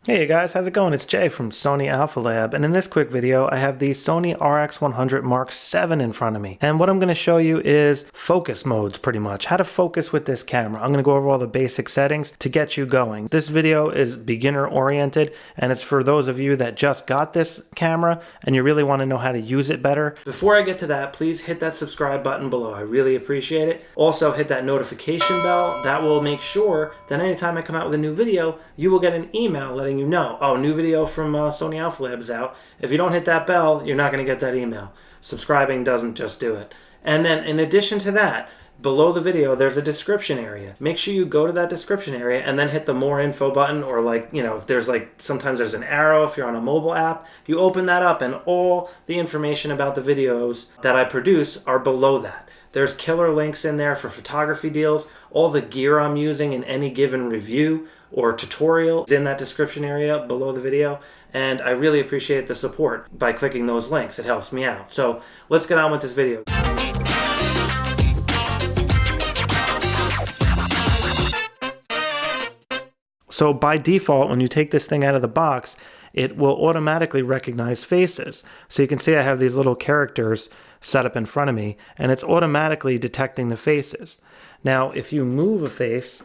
Hey guys, how's it going? It's Jay from Sony Alpha Lab, and in this quick video I have the Sony RX100 Mark VII in front of me. And what I'm going to show you is focus modes, pretty much. How to focus with this camera. I'm going to go over all the basic settings to get you going. This video is beginner oriented, and it's for those of you that just got this camera and you really want to know how to use it better. Before I get to that, please hit that subscribe button below. I really appreciate it. Also hit that notification bell. That will make sure that anytime I come out with a new video, you will get an email letting you know, oh, new video from Sony Alpha Lab is out. If you don't hit that bell, you're not going to get that email. Subscribing doesn't just do it. And then in addition to that, below the video, there's a description area. Make sure you go to that description area and then hit the more info button, or sometimes there's an arrow if you're on a mobile app. You open that up and all the information about the videos that I produce are below that. There's killer links in there for photography deals. All the gear I'm using in any given review or tutorial is in that description area below the video. And I really appreciate the support by clicking those links. It helps me out. So let's get on with this video. So by default, when you take this thing out of the box, it will automatically recognize faces. So you can see I have these little characters set up in front of me, and it's automatically detecting the faces. Now, if you move a face,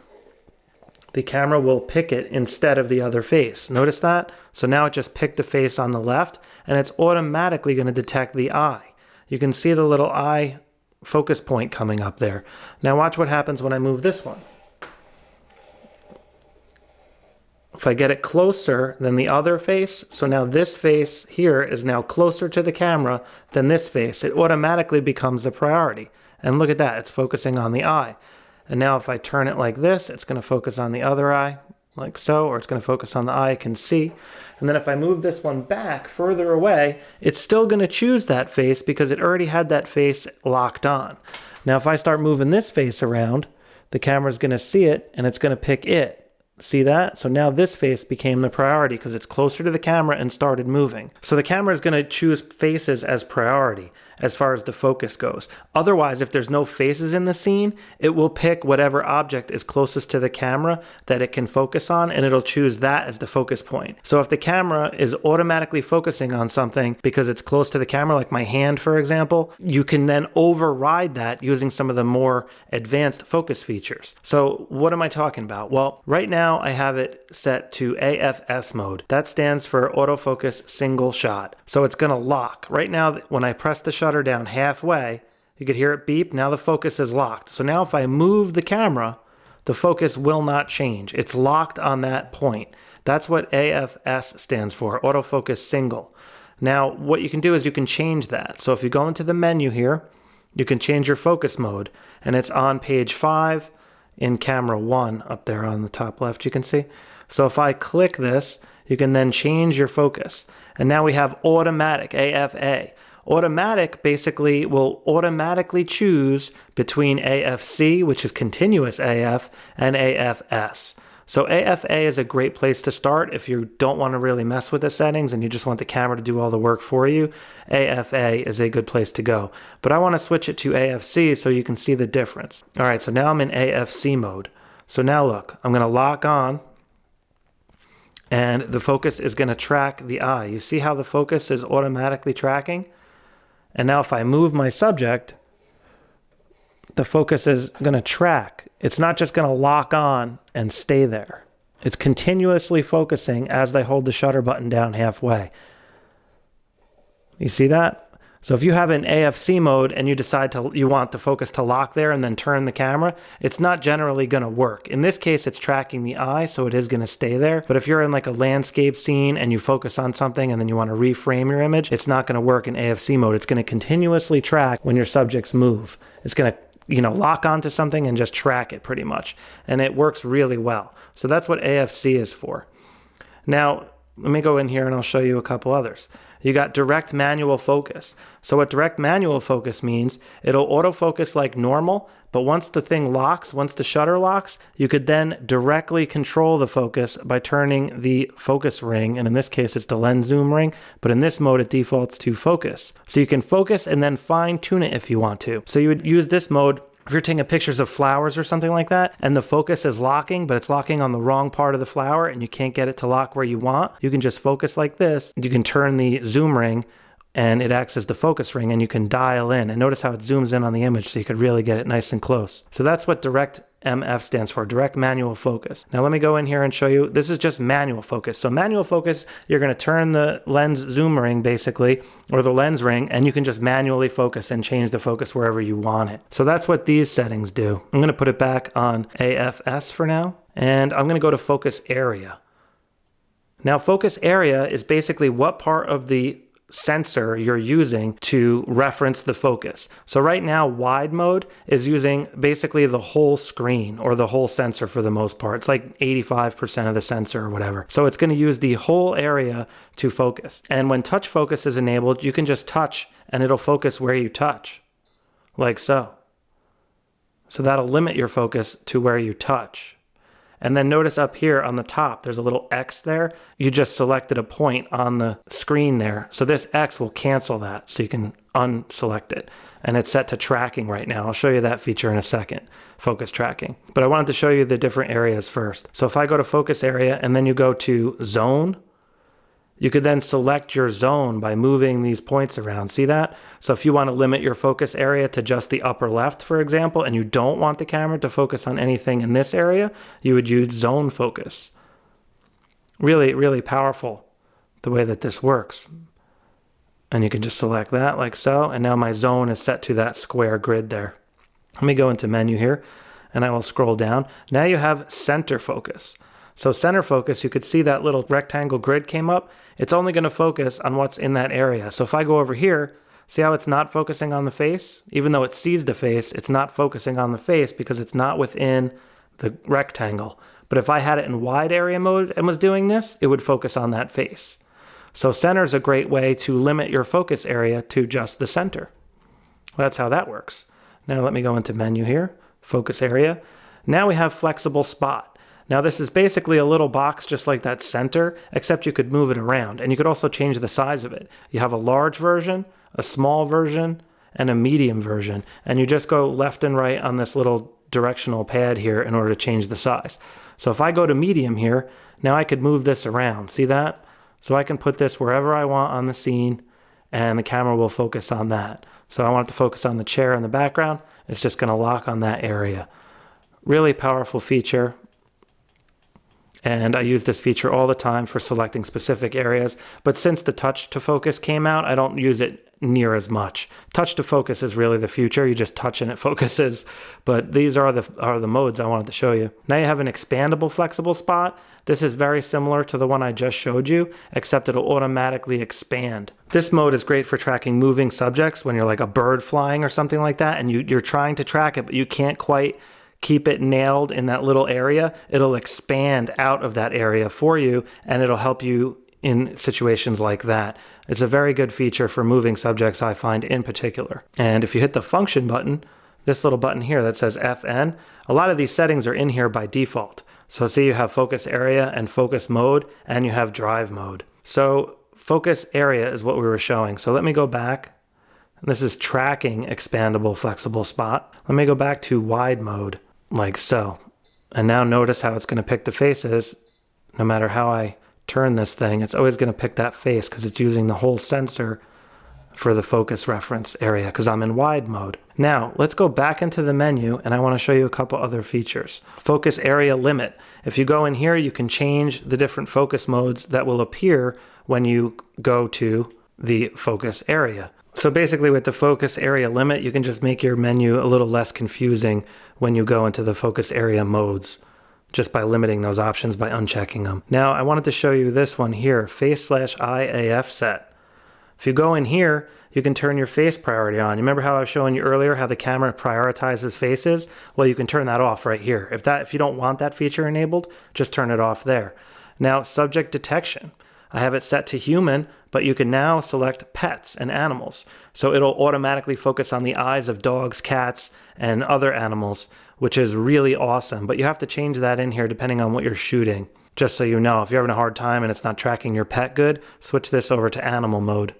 the camera will pick it instead of the other face. Notice that? So now it just picked the face on the left, and it's automatically going to detect the eye. You can see the little eye focus point coming up there. Now watch what happens when I move this one. If I get it closer than the other face, so now this face here is now closer to the camera than this face, it automatically becomes the priority. And look at that, it's focusing on the eye. And now if I turn it like this, it's going to focus on the other eye, like so, or it's going to focus on the eye I can see. And then if I move this one back further away, it's still going to choose that face because it already had that face locked on. Now if I start moving this face around, the camera's going to see it and it's going to pick it. See that? So now this face became the priority because it's closer to the camera and started moving. So the camera is going to choose faces as priority as far as the focus goes. Otherwise, if there's no faces in the scene, it will pick whatever object is closest to the camera that it can focus on, and it'll choose that as the focus point. So if the camera is automatically focusing on something because it's close to the camera, like my hand, for example, you can then override that using some of the more advanced focus features. So what am I talking about? Well, right now I have it set to AFS mode. That stands for autofocus single shot. So it's going to lock. Right now, when I press the shutter down halfway, you could hear it beep. Now the focus is locked. So now if I move the camera, the focus will not change. It's locked on that point. That's what AFS stands for, autofocus single. Now what you can do is you can change that. So if you go into the menu here, you can change your focus mode, and it's on page 5 in camera 1 up there on the top left, you can see. So if I click this, you can then change your focus. And now we have automatic, AFA. Automatic basically will automatically choose between AFC, which is continuous AF, and AFS. So AFA is a great place to start if you don't want to really mess with the settings and you just want the camera to do all the work for you. AFA is a good place to go. But I want to switch it to AFC so you can see the difference. All right, so now I'm in AFC mode. So now look, I'm going to lock on, and the focus is going to track the eye. You see how the focus is automatically tracking? And now if I move my subject, the focus is going to track. It's not just going to lock on and stay there. It's continuously focusing as I hold the shutter button down halfway. You see that? So if you have an AFC mode and you decide you want the focus to lock there and then turn the camera, it's not generally going to work. In this case, it's tracking the eye, so it is going to stay there. But if you're in like a landscape scene and you focus on something and then you want to reframe your image, it's not going to work in AFC mode. It's going to continuously track when your subjects move. It's going to lock onto something and just track it pretty much. And it works really well. So that's what AFC is for. Now, let me go in here and I'll show you a couple others. You got direct manual focus. So what direct manual focus means, it'll autofocus like normal, but once the thing locks, once the shutter locks, you could then directly control the focus by turning the focus ring, and in this case it's the lens zoom ring, but in this mode it defaults to focus. So you can focus and then fine tune it if you want to. So you would use this mode if you're taking pictures of flowers or something like that, and the focus is locking, but it's locking on the wrong part of the flower and you can't get it to lock where you want, you can just focus like this. You can turn the zoom ring and it acts as the focus ring, and you can dial in. And notice how it zooms in on the image so you could really get it nice and close. So that's what direct MF stands for, direct manual focus. Now let me go in here and show you, this is just manual focus. So manual focus, you're gonna turn the lens zoom ring basically, or the lens ring, and you can just manually focus and change the focus wherever you want it. So that's what these settings do. I'm gonna put it back on AFS for now, and I'm gonna go to focus area. Now focus area is basically what part of the sensor you're using to reference the focus. So right now, wide mode is using basically the whole screen or the whole sensor for the most part. It's like 85% of the sensor or whatever. So it's going to use the whole area to focus. And when touch focus is enabled, you can just touch and it'll focus where you touch, like so. So that'll limit your focus to where you touch. And then notice up here on the top, there's a little X there. You just selected a point on the screen there. So this X will cancel that, so you can unselect it. And it's set to tracking right now. I'll show you that feature in a second, focus tracking. But I wanted to show you the different areas first. So if I go to focus area and then you go to zone, you could then select your zone by moving these points around. See that? So if you want to limit your focus area to just the upper left, for example, and you don't want the camera to focus on anything in this area, you would use zone focus. Really, really powerful the way that this works. And you can just select that like so. And now my zone is set to that square grid there. Let me go into menu here and I will scroll down. Now you have center focus. So center focus, you could see that little rectangle grid came up. It's only going to focus on what's in that area. So if I go over here, see how it's not focusing on the face? Even though it sees the face, it's not focusing on the face because it's not within the rectangle. But if I had it in wide area mode and was doing this, it would focus on that face. So center is a great way to limit your focus area to just the center. Well, that's how that works. Now let me go into menu here, focus area. Now we have flexible spot. Now this is basically a little box just like that center, except you could move it around, and you could also change the size of it. You have a large version, a small version, and a medium version, and you just go left and right on this little directional pad here in order to change the size. So if I go to medium here, now I could move this around. See that? So I can put this wherever I want on the scene, and the camera will focus on that. So I want it to focus on the chair in the background. It's just going to lock on that area. Really powerful feature. And I use this feature all the time for selecting specific areas. But since the touch to focus came out, I don't use it near as much. Touch to focus is really the future. You just touch and it focuses. But these are the modes I wanted to show you. Now you have an expandable flexible spot. This is very similar to the one I just showed you, except it'll automatically expand. This mode is great for tracking moving subjects when you're like a bird flying or something like that, and you're trying to track it, but you can't quite keep it nailed in that little area. It'll expand out of that area for you, and it'll help you in situations like that. It's a very good feature for moving subjects, I find, in particular. And if you hit the function button, this little button here that says FN, a lot of these settings are in here by default. So see, you have focus area and focus mode, and you have drive mode. So focus area is what we were showing. So let me go back. This is tracking expandable flexible spot. Let me go back to wide mode, like so. And now notice how it's going to pick the faces. No matter how I turn this thing, it's always going to pick that face because it's using the whole sensor for the focus reference area because I'm in wide mode. Now let's go back into the menu, and I want to show you a couple other features. Focus area limit. If you go in here, you can change the different focus modes that will appear when you go to the focus area. So basically with the focus area limit, you can just make your menu a little less confusing when you go into the focus area modes, just by limiting those options by unchecking them. Now I wanted to show you this one here, face/eye AF set. If you go in here, you can turn your face priority on. You remember how I was showing you earlier how the camera prioritizes faces? Well, you can turn that off right here. If you don't want that feature enabled, just turn it off there. Now, subject detection. I have it set to human, but you can now select pets and animals. So it'll automatically focus on the eyes of dogs, cats, and other animals, which is really awesome. But you have to change that in here depending on what you're shooting. Just so you know, if you're having a hard time and it's not tracking your pet good, switch this over to animal mode.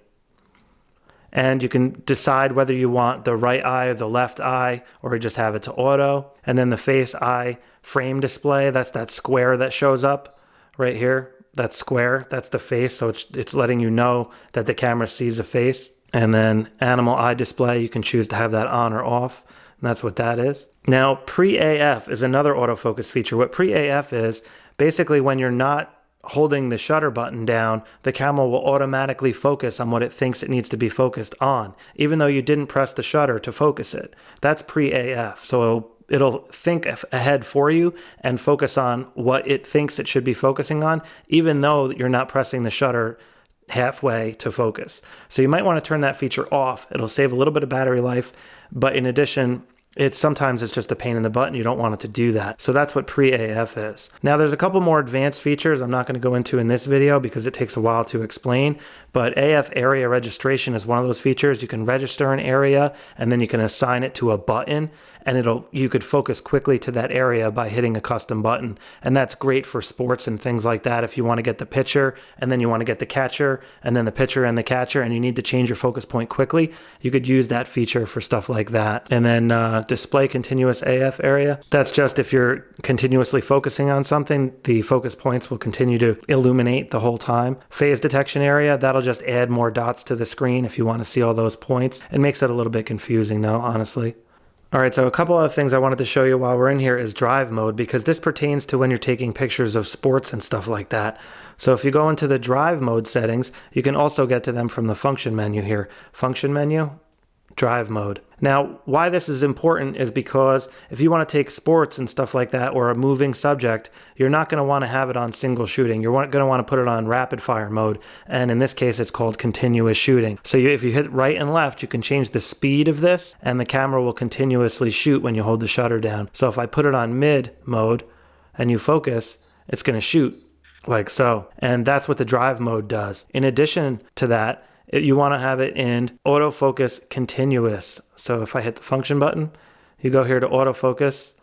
And you can decide whether you want the right eye or the left eye, or just have it to auto. And then the face eye frame display, that's that square that shows up right here. That square, that's the face, so it's letting you know that the camera sees the face. And then animal eye display, you can choose to have that on or off, and that's what that is. Now, pre-AF is another autofocus feature. What pre-AF is, basically when you're not holding the shutter button down, the camera will automatically focus on what it thinks it needs to be focused on, even though you didn't press the shutter to focus it. That's pre-AF, so it'll think ahead for you and focus on what it thinks it should be focusing on, even though you're not pressing the shutter halfway to focus. So you might want to turn that feature off. It'll save a little bit of battery life, but in addition, sometimes it's just a pain in the butt and you don't want it to do that. So that's what pre-AF is. Now there's a couple more advanced features I'm not going to go into in this video because it takes a while to explain, but AF area registration is one of those features. You can register an area and then you can assign it to a button, and you could focus quickly to that area by hitting a custom button. And that's great for sports and things like that. If you want to get the pitcher and then you want to get the catcher and then the pitcher and the catcher and you need to change your focus point quickly, you could use that feature for stuff like that. And then display continuous AF area. That's just if you're continuously focusing on something, the focus points will continue to illuminate the whole time. Phase detection area, that'll just add more dots to the screen if you want to see all those points. It makes it a little bit confusing though, honestly. All right, so a couple other things I wanted to show you while we're in here is drive mode, because this pertains to when you're taking pictures of sports and stuff like that. So if you go into the drive mode settings, you can also get to them from the function menu here. Function menu, drive mode. Now, why this is important is because if you want to take sports and stuff like that, or a moving subject, you're not going to want to have it on single shooting. You're going to want to put it on rapid fire mode. And in this case, it's called continuous shooting. So if you hit right and left, you can change the speed of this and the camera will continuously shoot when you hold the shutter down. So if I put it on mid mode and you focus, it's going to shoot like so. And that's what the drive mode does. In addition to that, you want to have it in autofocus continuous. So if I hit the function button, you go here to autofocus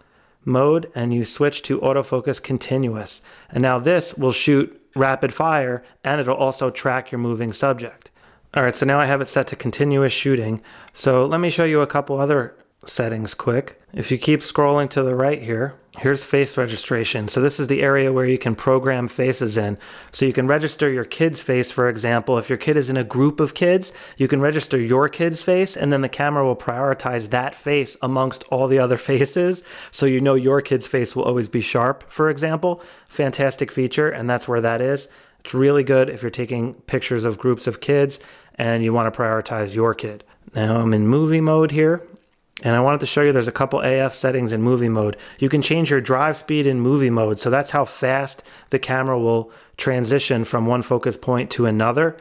mode and you switch to autofocus continuous. And now this will shoot rapid fire and it'll also track your moving subject. All right, so now I have it set to continuous shooting. So let me show you a couple other settings quick. If you keep scrolling to the right here, here's face registration. So this is the area where you can program faces in. So you can register your kid's face, for example. If your kid is in a group of kids, you can register your kid's face and then the camera will prioritize that face amongst all the other faces. So you know your kid's face will always be sharp, for example. Fantastic feature, and that's where that is. It's really good if you're taking pictures of groups of kids and you want to prioritize your kid. Now I'm in movie mode here. And I wanted to show you there's a couple AF settings in movie mode. You can change your drive speed in movie mode. So that's how fast the camera will transition from one focus point to another.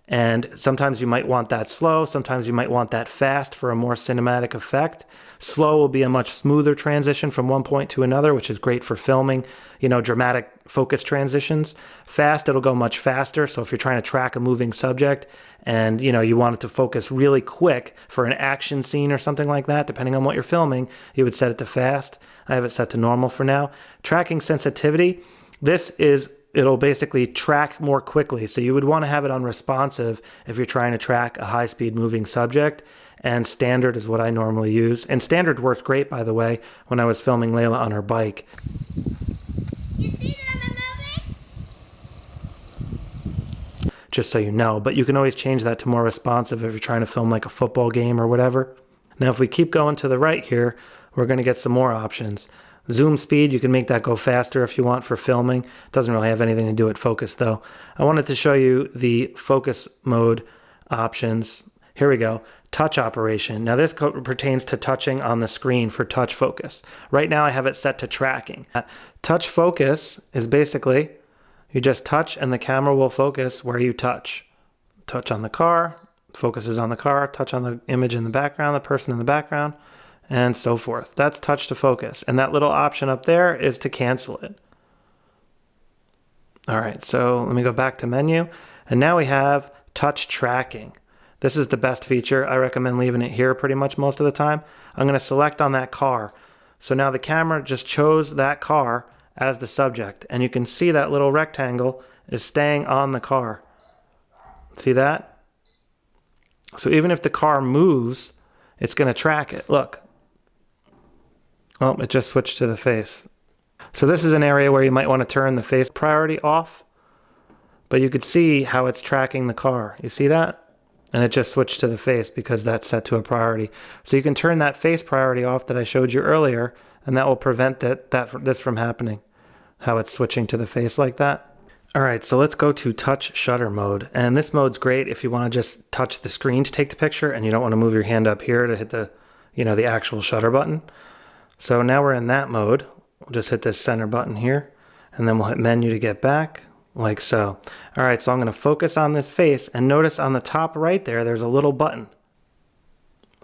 And sometimes you might want that slow. Sometimes you might want that fast for a more cinematic effect. Slow will be a much smoother transition from one point to another, which is great for filming, dramatic focus transitions. Fast, it'll go much faster. So if you're trying to track a moving subject and you want it to focus really quick for an action scene or something like that, depending on what you're filming, you would set it to fast. I have it set to normal for now. Tracking sensitivity, it'll basically track more quickly. So you would want to have it on responsive if you're trying to track a high-speed moving subject. And standard is what I normally use. And standard worked great, by the way, when I was filming Layla on her bike. You see that I'm moving? Just so you know. But you can always change that to more responsive if you're trying to film like a football game or whatever. Now, if we keep going to the right here, we're going to get some more options. Zoom speed, you can make that go faster if you want for filming. Doesn't really have anything to do with focus, though. I wanted to show you the focus mode options. Here we go. Touch operation. Now this pertains to touching on the screen for touch focus. Right now I have it set to tracking. Touch focus is basically you just touch and the camera will focus where you touch. Touch on the car, focuses on the car, touch on the image in the background, the person in the background, and so forth. That's touch to focus. And that little option up there is to cancel it. All right, so let me go back to menu. And now we have touch tracking. This is the best feature. I recommend leaving it here pretty much most of the time. I'm going to select on that car. So now the camera just chose that car as the subject. And you can see that little rectangle is staying on the car. See that? So even if the car moves, it's going to track it. Look. Oh, it just switched to the face. So this is an area where you might want to turn the face priority off, but you could see how it's tracking the car. You see that? And it just switched to the face because that's set to a priority. So you can turn that face priority off that I showed you earlier, and that will prevent this from happening, how it's switching to the face like that. All right, so let's go to touch shutter mode. And this mode's great if you want to just touch the screen to take the picture and you don't want to move your hand up here to hit the, the actual shutter button. So now we're in that mode. We'll just hit this center button here, and then we'll hit menu to get back, like so. All right, so I'm gonna focus on this face, and notice on the top right there, there's a little button.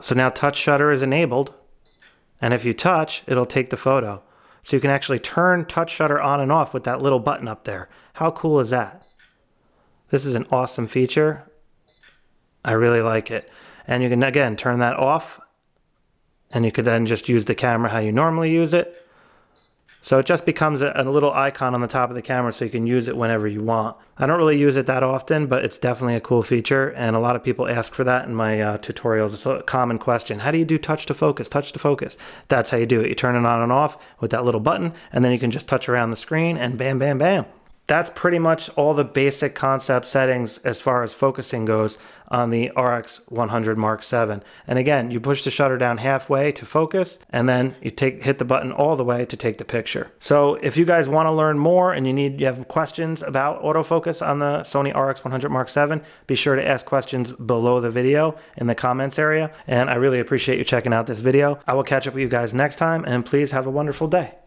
So now touch shutter is enabled, and if you touch, it'll take the photo. So you can actually turn touch shutter on and off with that little button up there. How cool is that? This is an awesome feature. I really like it. And you can, again, turn that off, and you could then just use the camera how you normally use it. So it just becomes a little icon on the top of the camera so you can use it whenever you want. I don't really use it that often, but it's definitely a cool feature, and a lot of people ask for that in my tutorials. It's a common question. How do you do touch to focus? Touch to focus. That's how you do it. You turn it on and off with that little button, and then you can just touch around the screen and bam, bam, bam. That's pretty much all the basic concept settings as far as focusing goes on the RX100 Mark VII. And again, you push the shutter down halfway to focus, and then you hit the button all the way to take the picture. So if you guys want to learn more and you have questions about autofocus on the Sony RX100 Mark VII, be sure to ask questions below the video in the comments area. And I really appreciate you checking out this video. I will catch up with you guys next time, and please have a wonderful day.